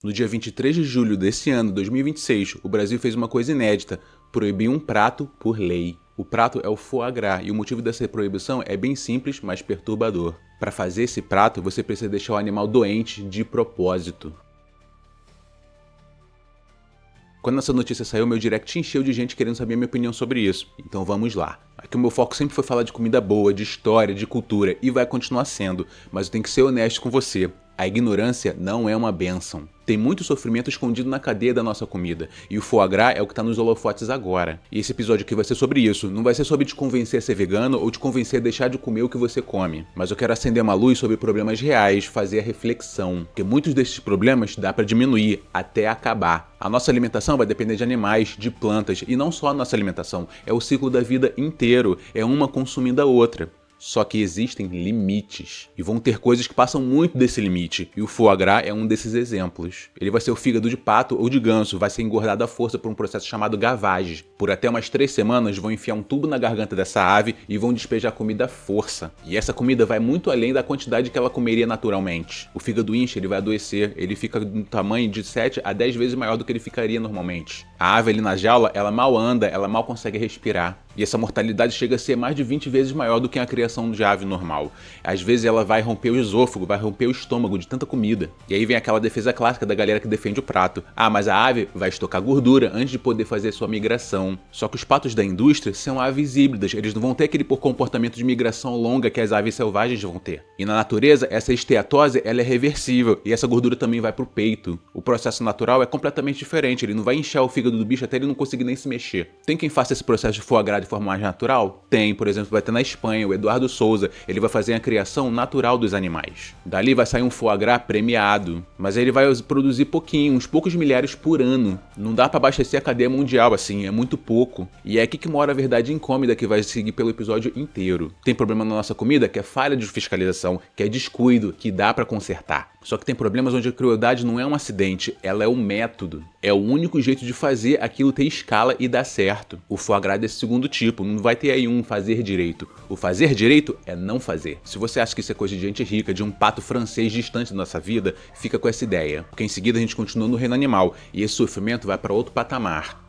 No dia 23 de julho desse ano, 2026, o Brasil fez uma coisa inédita: proibiu um prato por lei. O prato é o foie gras e o motivo dessa proibição é bem simples, mas perturbador. Para fazer esse prato, você precisa deixar o animal doente de propósito. Quando essa notícia saiu, meu direct encheu de gente querendo saber a minha opinião sobre isso. Então vamos lá. Aqui o meu foco sempre foi falar de comida boa, de história, de cultura, e vai continuar sendo. Mas eu tenho que ser honesto com você. A ignorância não é uma bênção. Tem muito sofrimento escondido na cadeia da nossa comida, e o foie gras é o que tá nos holofotes agora. E esse episódio aqui vai ser sobre isso. Não vai ser sobre te convencer a ser vegano ou te convencer a deixar de comer o que você come. Mas eu quero acender uma luz sobre problemas reais, fazer a reflexão. Porque muitos desses problemas dá pra diminuir, até acabar. A nossa alimentação vai depender de animais, de plantas, e não só a nossa alimentação. É o ciclo da vida inteiro, é uma consumindo a outra. Só que existem limites, e vão ter coisas que passam muito desse limite, e o foie gras é um desses exemplos. Ele vai ser o fígado de pato ou de ganso, vai ser engordado à força por um processo chamado gavage. Por até umas 3 semanas vão enfiar um tubo na garganta dessa ave e vão despejar comida à força. E essa comida vai muito além da quantidade que ela comeria naturalmente. O fígado incha, ele vai adoecer, ele fica no tamanho de 7 a 10 vezes maior do que ele ficaria normalmente. A ave ali na jaula, ela mal anda, ela mal consegue respirar. E essa mortalidade chega a ser mais de 20 vezes maior do que a criação de ave normal. Às vezes ela vai romper o esôfago, vai romper o estômago de tanta comida. E aí vem aquela defesa clássica da galera que defende o prato. Ah, mas a ave vai estocar gordura antes de poder fazer sua migração. Só que os patos da indústria são aves híbridas, eles não vão ter aquele comportamento de migração longa que as aves selvagens vão ter. E na natureza, essa esteatose ela é reversível, e essa gordura também vai pro peito. O processo natural é completamente diferente, ele não vai inchar o fígado do bicho até ele não conseguir nem se mexer. Tem quem faça esse processo de foie gras de forma mais natural? Tem, por exemplo, vai ter na Espanha, o Eduardo Souza, ele vai fazer a criação natural dos animais. Dali vai sair um foie gras premiado, mas ele vai produzir pouquinho, uns poucos milhares por ano. Não dá para abastecer a cadeia mundial assim, é muito pouco. E é aqui que mora a verdade incômoda que vai seguir pelo episódio inteiro. Tem problema na nossa comida que é falha de fiscalização, que é descuido, que dá para consertar. Só que tem problemas onde a crueldade não é um acidente, ela é um método. É o único jeito de fazer aquilo ter escala e dar certo. O foie gras é desse segundo tipo, não vai ter aí um fazer direito. O fazer direito é não fazer. Se você acha que isso é coisa de gente rica, de um pato francês distante da nossa vida, fica com essa ideia. Porque em seguida a gente continua no reino animal, e esse sofrimento vai para outro patamar.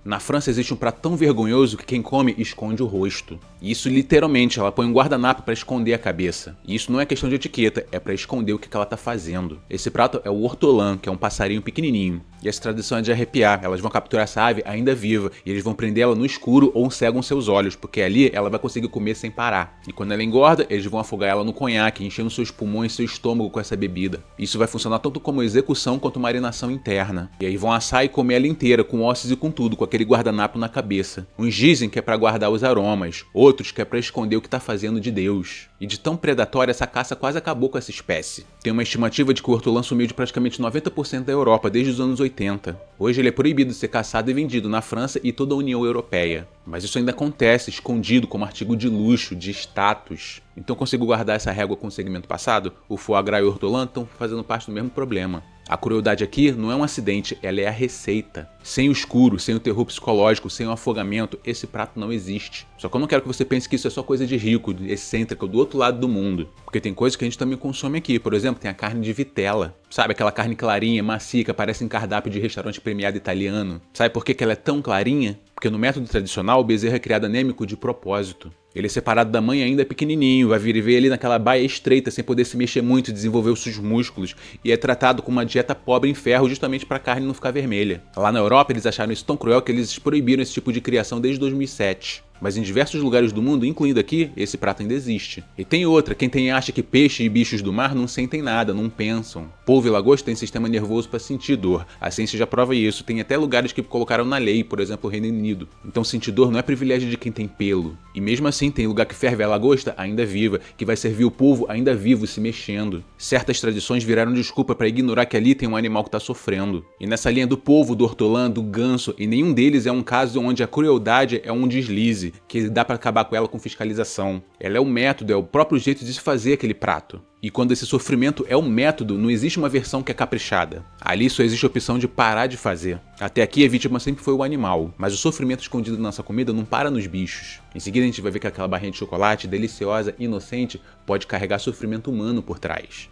Na França existe um prato tão vergonhoso que quem come esconde o rosto. E isso literalmente, ela põe um guardanapo para esconder a cabeça. E isso não é questão de etiqueta, é para esconder o que ela tá fazendo. Esse prato é o hortolã, que é um passarinho pequenininho. E essa tradição é de arrepiar, elas vão capturar essa ave ainda viva, e eles vão prender ela no escuro ou cegam seus olhos, porque ali ela vai conseguir comer sem parar. E quando ela engorda, eles vão afogar ela no conhaque, enchendo seus pulmões e seu estômago com essa bebida. Isso vai funcionar tanto como execução quanto marinação interna. E aí vão assar e comer ela inteira, com ossos e com tudo, com aquele guardanapo na cabeça. Uns dizem que é para guardar os aromas, outros que é para esconder o que tá fazendo de Deus. E de tão predatória, essa caça quase acabou com essa espécie. Tem uma estimativa de que o hortolã sumiu de praticamente 90% da Europa desde os anos 80. Hoje ele é proibido de ser caçado e vendido na França e toda a União Europeia. Mas isso ainda acontece, escondido como artigo de luxo, de status. Então consigo guardar essa régua com o segmento passado? O foie gras e o hortolã estão fazendo parte do mesmo problema. A crueldade aqui não é um acidente, ela é a receita. Sem o escuro, sem o terror psicológico, sem o afogamento, esse prato não existe. Só que eu não quero que você pense que isso é só coisa de rico, de excêntrico, do outro lado do mundo. Porque tem coisas que a gente também consome aqui. Por exemplo, tem a carne de vitela. Sabe aquela carne clarinha, macia, que parece um cardápio de restaurante premiado italiano? Sabe por que ela é tão clarinha? Porque no método tradicional, o bezerro é criado anêmico de propósito. Ele é separado da mãe ainda pequenininho, vai vir e ver ali naquela baia estreita, sem poder se mexer muito e desenvolver os seus músculos, e é tratado com uma dieta pobre em ferro justamente para a carne não ficar vermelha. Lá na Europa, eles acharam isso tão cruel que eles proibiram esse tipo de criação desde 2007. Mas em diversos lugares do mundo, incluindo aqui, esse prato ainda existe. E tem outra, quem acha que peixe e bichos do mar não sentem nada, não pensam. Polvo e lagosta têm sistema nervoso para sentir dor. A ciência já prova isso, tem até lugares que colocaram na lei, por exemplo o Reino Unido. Então sentir dor não é privilégio de quem tem pelo. E mesmo assim tem lugar que ferve a lagosta ainda viva, que vai servir o polvo ainda vivo, se mexendo. Certas tradições viraram desculpa para ignorar que ali tem um animal que está sofrendo. E nessa linha do polvo, do hortolã, do ganso, e nenhum deles é um caso onde a crueldade é um deslize, que dá para acabar com ela com fiscalização. Ela é o método, é o próprio jeito de se fazer aquele prato. E quando esse sofrimento é um método, não existe uma versão que é caprichada. Ali só existe a opção de parar de fazer. Até aqui a vítima sempre foi o animal, mas o sofrimento escondido na nossa comida não para nos bichos. Em seguida a gente vai ver que aquela barrinha de chocolate, deliciosa, inocente, pode carregar sofrimento humano por trás.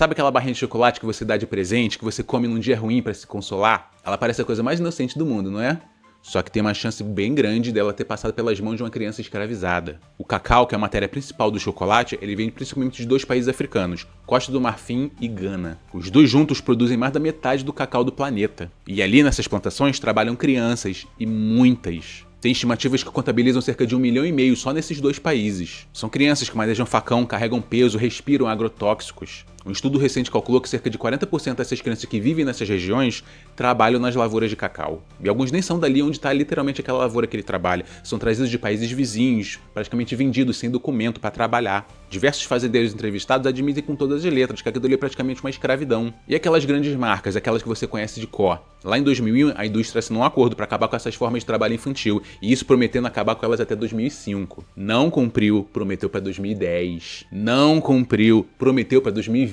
Sabe aquela barrinha de chocolate que você dá de presente, que você come num dia ruim pra se consolar? Ela parece a coisa mais inocente do mundo, não é? Só que tem uma chance bem grande dela ter passado pelas mãos de uma criança escravizada. O cacau, que é a matéria principal do chocolate, ele vem principalmente de 2 países africanos, Costa do Marfim e Gana. Os dois juntos produzem mais da metade do cacau do planeta. E ali nessas plantações trabalham crianças, e muitas. Tem estimativas que contabilizam cerca de 1,5 milhão só nesses 2 países. São crianças que manejam facão, carregam peso, respiram agrotóxicos. Um estudo recente calculou que cerca de 40% dessas crianças que vivem nessas regiões trabalham nas lavouras de cacau. E alguns nem são dali onde está literalmente aquela lavoura que ele trabalha. São trazidos de países vizinhos, praticamente vendidos sem documento para trabalhar. Diversos fazendeiros entrevistados admitem com todas as letras que aquilo ali é praticamente uma escravidão. E aquelas grandes marcas, aquelas que você conhece de cor. Lá em 2001, a indústria assinou um acordo para acabar com essas formas de trabalho infantil, e isso prometendo acabar com elas até 2005. Não cumpriu, prometeu para 2010. Não cumpriu, prometeu para 2020.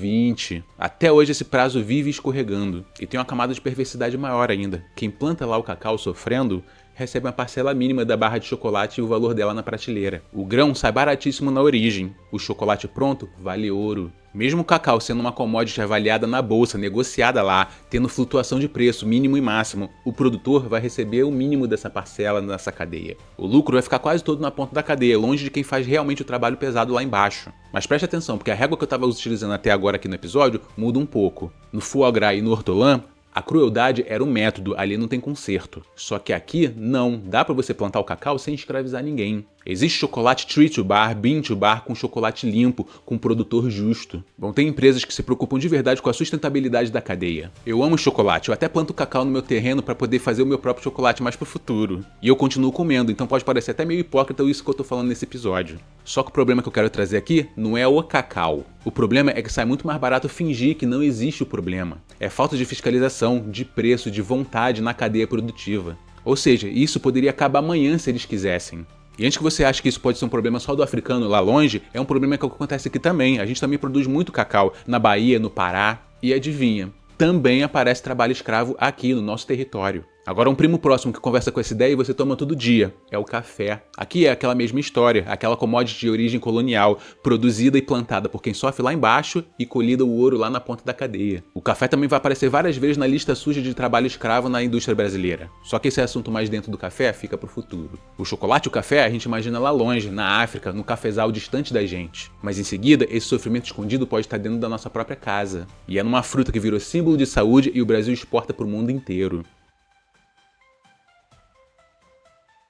Até hoje esse prazo vive escorregando. E tem uma camada de perversidade maior ainda. Quem planta lá o cacau sofrendo recebe uma parcela mínima da barra de chocolate e o valor dela na prateleira. O grão sai baratíssimo na origem. O chocolate pronto vale ouro. Mesmo o cacau sendo uma commodity avaliada na bolsa, negociada lá, tendo flutuação de preço mínimo e máximo, o produtor vai receber o mínimo dessa parcela nessa cadeia. O lucro vai ficar quase todo na ponta da cadeia, longe de quem faz realmente o trabalho pesado lá embaixo. Mas preste atenção, porque a régua que eu estava utilizando até agora aqui no episódio muda um pouco. No foie gras e no hortolã, a crueldade era o método, ali não tem conserto. Só que aqui, não, dá pra você plantar o cacau sem escravizar ninguém. Existe chocolate tree to bar, bean to bar com chocolate limpo, com produtor justo. Bom, tem empresas que se preocupam de verdade com a sustentabilidade da cadeia. Eu amo chocolate, eu até planto cacau no meu terreno para poder fazer o meu próprio chocolate mais pro futuro. E eu continuo comendo, então pode parecer até meio hipócrita isso que eu tô falando nesse episódio. Só que o problema que eu quero trazer aqui não é o cacau. O problema é que sai muito mais barato fingir que não existe o problema. É falta de fiscalização, de preço, de vontade na cadeia produtiva. Ou seja, isso poderia acabar amanhã se eles quisessem. E antes que você ache que isso pode ser um problema só do africano lá longe, é um problema que acontece aqui também. A gente também produz muito cacau na Bahia, no Pará. E adivinha, também aparece trabalho escravo aqui no nosso território. Agora um primo próximo que conversa com essa ideia e você toma todo dia, é o café. Aqui é aquela mesma história, aquela commodity de origem colonial, produzida e plantada por quem sofre lá embaixo e colhida o ouro lá na ponta da cadeia. O café também vai aparecer várias vezes na lista suja de trabalho escravo na indústria brasileira. Só que esse assunto mais dentro do café fica pro futuro. O chocolate e o café a gente imagina lá longe, na África, no cafezal distante da gente. Mas em seguida, esse sofrimento escondido pode estar dentro da nossa própria casa. E é numa fruta que virou símbolo de saúde e o Brasil exporta pro mundo inteiro.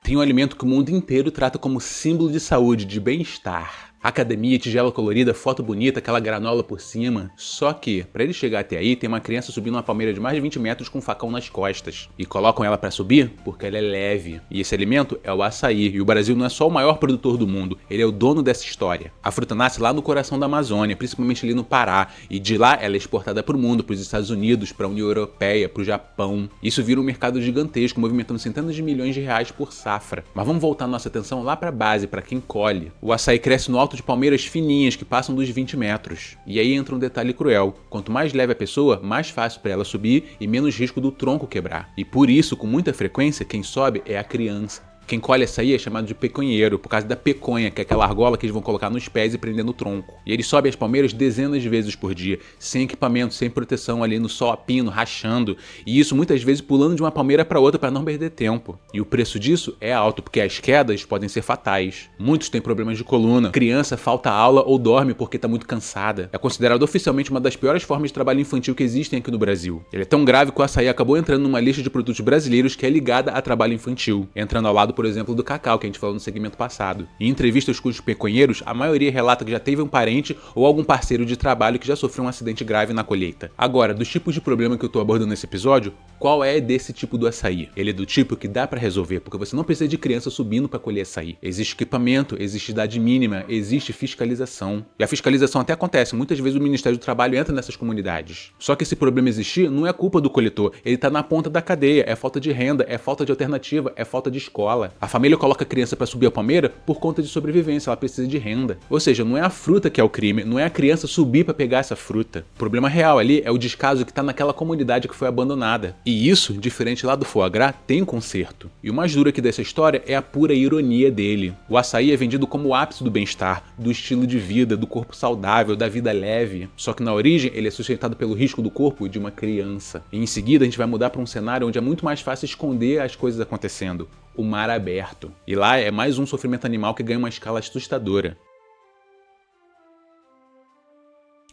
Tem um alimento que o mundo inteiro trata como símbolo de saúde, de bem-estar. Academia, tigela colorida, foto bonita, aquela granola por cima. Só que, para ele chegar até aí, tem uma criança subindo uma palmeira de mais de 20 metros com um facão nas costas. E colocam ela para subir porque ela é leve. E esse alimento é o açaí. E o Brasil não é só o maior produtor do mundo, ele é o dono dessa história. A fruta nasce lá no coração da Amazônia, principalmente ali no Pará. E de lá ela é exportada para o mundo, para os Estados Unidos, para a União Europeia, para o Japão. Isso vira um mercado gigantesco, movimentando centenas de milhões de reais por safra. Mas vamos voltar nossa atenção lá para a base, para quem colhe. O açaí cresce no alto de palmeiras fininhas que passam dos 20 metros. E aí entra um detalhe cruel. Quanto mais leve a pessoa, mais fácil para ela subir e menos risco do tronco quebrar. E por isso, com muita frequência, quem sobe é a criança. Quem colhe açaí é chamado de peconheiro, por causa da peconha, que é aquela argola que eles vão colocar nos pés e prender no tronco. E eles sobem as palmeiras dezenas de vezes por dia, sem equipamento, sem proteção, ali no sol a pino, rachando. E isso muitas vezes pulando de uma palmeira para outra para não perder tempo. E o preço disso é alto, porque as quedas podem ser fatais. Muitos têm problemas de coluna, criança falta aula ou dorme porque está muito cansada. É considerado oficialmente uma das piores formas de trabalho infantil que existem aqui no Brasil. Ele é tão grave que o açaí acabou entrando numa lista de produtos brasileiros que é ligada a trabalho infantil, entrando ao lado, por exemplo, do cacau, que a gente falou no segmento passado. Em entrevistas com os peconheiros, a maioria relata que já teve um parente ou algum parceiro de trabalho que já sofreu um acidente grave na colheita. Agora, dos tipos de problema que eu tô abordando nesse episódio, qual é desse tipo do açaí? Ele é do tipo que dá pra resolver, porque você não precisa de criança subindo pra colher açaí. Existe equipamento, existe idade mínima, existe fiscalização. E a fiscalização até acontece, muitas vezes o Ministério do Trabalho entra nessas comunidades. Só que esse problema existir não é culpa do coletor, ele tá na ponta da cadeia, é falta de renda, é falta de alternativa, é falta de escola. dela. A família coloca a criança pra subir a palmeira por conta de sobrevivência, ela precisa de renda. Ou seja, não é a fruta que é o crime, não é a criança subir pra pegar essa fruta. O problema real ali é o descaso que tá naquela comunidade que foi abandonada. E isso, diferente lá do foie gras, tem conserto. E o mais duro aqui dessa história é a pura ironia dele. O açaí é vendido como o ápice do bem-estar, do estilo de vida, do corpo saudável, da vida leve. Só que na origem ele é sustentado pelo risco do corpo de uma criança. E em seguida a gente vai mudar para um cenário onde é muito mais fácil esconder as coisas acontecendo. O mar aberto. E lá é mais um sofrimento animal que ganha uma escala assustadora.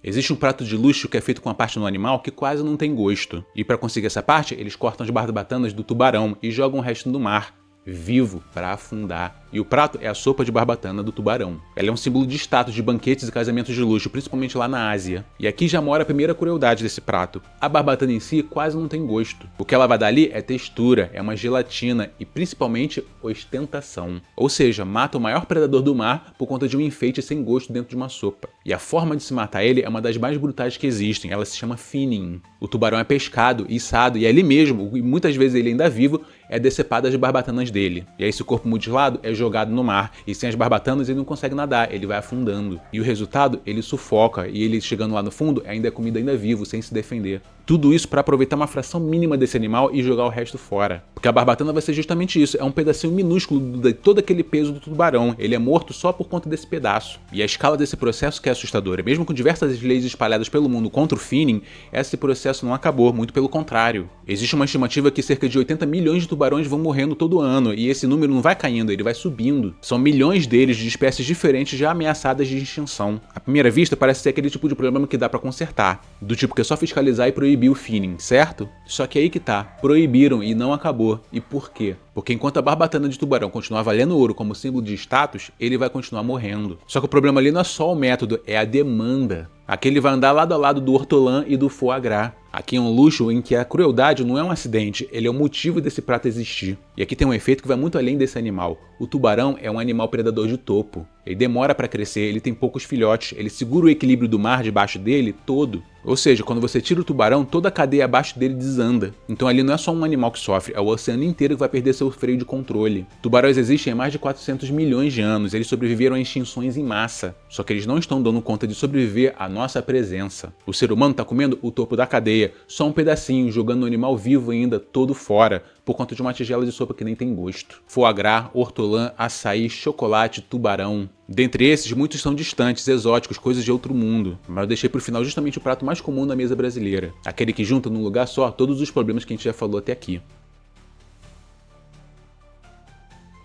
Existe um prato de luxo que é feito com a parte do animal que quase não tem gosto. E para conseguir essa parte, eles cortam as barbatanas do tubarão e jogam o resto no mar, vivo, para afundar. E o prato é a sopa de barbatana do tubarão. Ela é um símbolo de status de banquetes e casamentos de luxo, principalmente lá na Ásia. E aqui já mora a primeira crueldade desse prato. A barbatana em si quase não tem gosto. O que ela vai dar ali é textura, é uma gelatina e principalmente ostentação. Ou seja, mata o maior predador do mar por conta de um enfeite sem gosto dentro de uma sopa. E a forma de se matar ele é uma das mais brutais que existem, ela se chama finning. O tubarão é pescado, içado e ali mesmo, e muitas vezes ele ainda vivo, é decepado as barbatanas dele. E aí esse corpo mutilado é jogado no mar, e sem as barbatanas ele não consegue nadar, ele vai afundando. E o resultado, ele sufoca, e ele chegando lá no fundo, ainda é comida ainda vivo, sem se defender. Tudo isso para aproveitar uma fração mínima desse animal e jogar o resto fora. Porque a barbatana vai ser justamente isso, é um pedacinho minúsculo de todo aquele peso do tubarão, ele é morto só por conta desse pedaço. E a escala desse processo que é assustadora, mesmo com diversas leis espalhadas pelo mundo contra o finning, esse processo não acabou, muito pelo contrário. Existe uma estimativa que cerca de 80 milhões de tubarões vão morrendo todo ano, e esse número não vai caindo, ele vai subindo. São milhões deles de espécies diferentes já ameaçadas de extinção. À primeira vista parece ser aquele tipo de problema que dá pra consertar, do tipo que é só fiscalizar e proibir o finning, certo? Só que aí que tá, proibiram e não acabou. E por quê? Porque enquanto a barbatana de tubarão continuar valendo ouro como símbolo de status, ele vai continuar morrendo. Só que o problema ali não é só o método, é a demanda. Aqui ele vai andar lado a lado do hortolã e do foie gras. Aqui é um luxo em que a crueldade não é um acidente, ele é o motivo desse prato existir. E aqui tem um efeito que vai muito além desse animal. O tubarão é um animal predador de topo. Ele demora para crescer, ele tem poucos filhotes, ele segura o equilíbrio do mar debaixo dele todo. Ou seja, quando você tira o tubarão, toda a cadeia abaixo dele desanda. Então ali não é só um animal que sofre, é o oceano inteiro que vai perder seu freio de controle. Tubarões existem há mais de 400 milhões de anos, eles sobreviveram a extinções em massa. Só que eles não estão dando conta de sobreviver à nossa presença. O ser humano está comendo o topo da cadeia, só um pedacinho, jogando o animal vivo ainda todo fora, por conta de uma tigela de sopa que nem tem gosto. Foie gras, hortolã, açaí, chocolate, tubarão. Dentre esses, muitos são distantes, exóticos, coisas de outro mundo. Mas eu deixei pro final justamente o prato mais comum da mesa brasileira. Aquele que junta num lugar só todos os problemas que a gente já falou até aqui.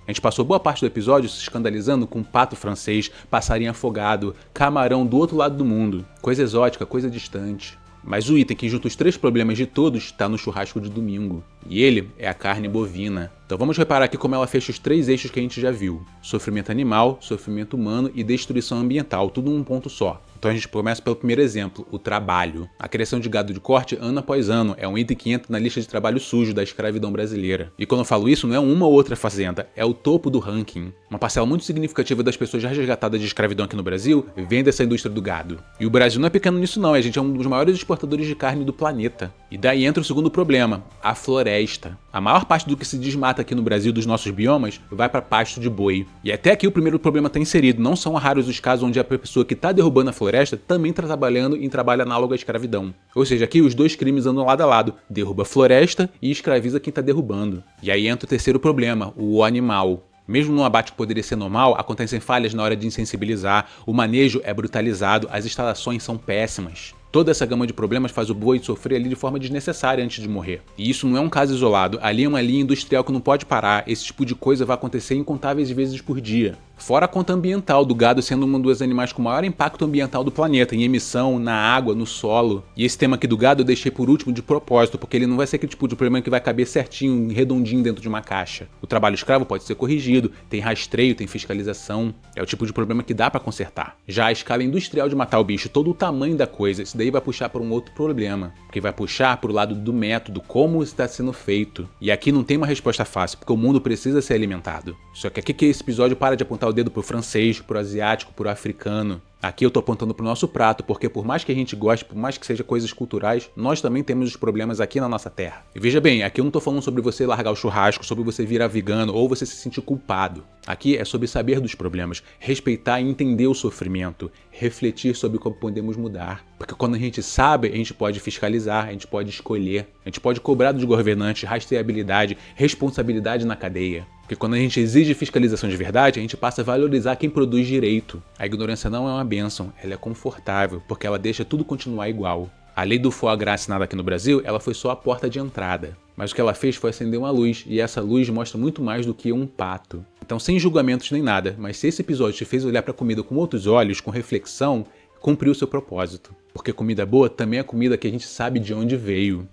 A gente passou boa parte do episódio se escandalizando com pato francês, passarinho afogado, camarão do outro lado do mundo. Coisa exótica, coisa distante. Mas o item que junta os três problemas de todos está no churrasco de domingo. E ele é a carne bovina. Então vamos reparar aqui como ela fecha os três eixos que a gente já viu. Sofrimento animal, sofrimento humano e destruição ambiental, tudo num ponto só. Então a gente começa pelo primeiro exemplo, o trabalho. A criação de gado de corte ano após ano é um item que entra na lista de trabalho sujo da escravidão brasileira. E quando eu falo isso, não é uma ou outra fazenda, é o topo do ranking. Uma parcela muito significativa das pessoas já resgatadas de escravidão aqui no Brasil vem dessa indústria do gado. E o Brasil não é pequeno nisso não, a gente é um dos maiores exportadores de carne do planeta. E daí entra o segundo problema, a floresta. A maior parte do que se desmata aqui no Brasil dos nossos biomas vai para pasto de boi. E até aqui o primeiro problema está inserido, não são raros os casos onde a pessoa que está derrubando a floresta também está trabalhando em trabalho análogo à escravidão. Ou seja, aqui os dois crimes andam lado a lado, derruba a floresta e escraviza quem está derrubando. E aí entra o terceiro problema, o animal. Mesmo num abate que poderia ser normal, acontecem falhas na hora de insensibilizar, o manejo é brutalizado, as instalações são péssimas. Toda essa gama de problemas faz o boi sofrer ali de forma desnecessária antes de morrer. E isso não é um caso isolado, ali é uma linha industrial que não pode parar, esse tipo de coisa vai acontecer incontáveis vezes por dia. Fora a conta ambiental do gado sendo um dos animais com maior impacto ambiental do planeta, em emissão, na água, no solo. E esse tema aqui do gado eu deixei por último de propósito, porque ele não vai ser aquele tipo de problema que vai caber certinho, redondinho dentro de uma caixa. O trabalho escravo pode ser corrigido, tem rastreio, tem fiscalização. É o tipo de problema que dá pra consertar. Já a escala industrial de matar o bicho, todo o tamanho da coisa, isso daí vai puxar para um outro problema. Porque vai puxar pro lado do método, como está sendo feito. E aqui não tem uma resposta fácil, porque o mundo precisa ser alimentado. Só que aqui que esse episódio para de apontar o dedo pro francês, pro asiático, pro africano. Aqui eu tô apontando pro nosso prato, porque por mais que a gente goste, por mais que seja coisas culturais, nós também temos os problemas aqui na nossa terra. E veja bem, aqui eu não tô falando sobre você largar o churrasco, sobre você virar vegano ou você se sentir culpado. Aqui é sobre saber dos problemas, respeitar e entender o sofrimento, refletir sobre como podemos mudar. Porque quando a gente sabe, a gente pode fiscalizar, a gente pode escolher, a gente pode cobrar dos governantes rastreabilidade, responsabilidade na cadeia. Porque quando a gente exige fiscalização de verdade, a gente passa a valorizar quem produz direito. A ignorância não é uma bênção, ela é confortável, porque ela deixa tudo continuar igual. A lei do foie gras assinada aqui no Brasil, ela foi só a porta de entrada. Mas o que ela fez foi acender uma luz, e essa luz mostra muito mais do que um pato. Então, sem julgamentos nem nada, mas se esse episódio te fez olhar para a comida com outros olhos, com reflexão, cumpriu o seu propósito. Porque comida boa também é comida que a gente sabe de onde veio.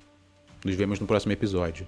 Nos vemos no próximo episódio.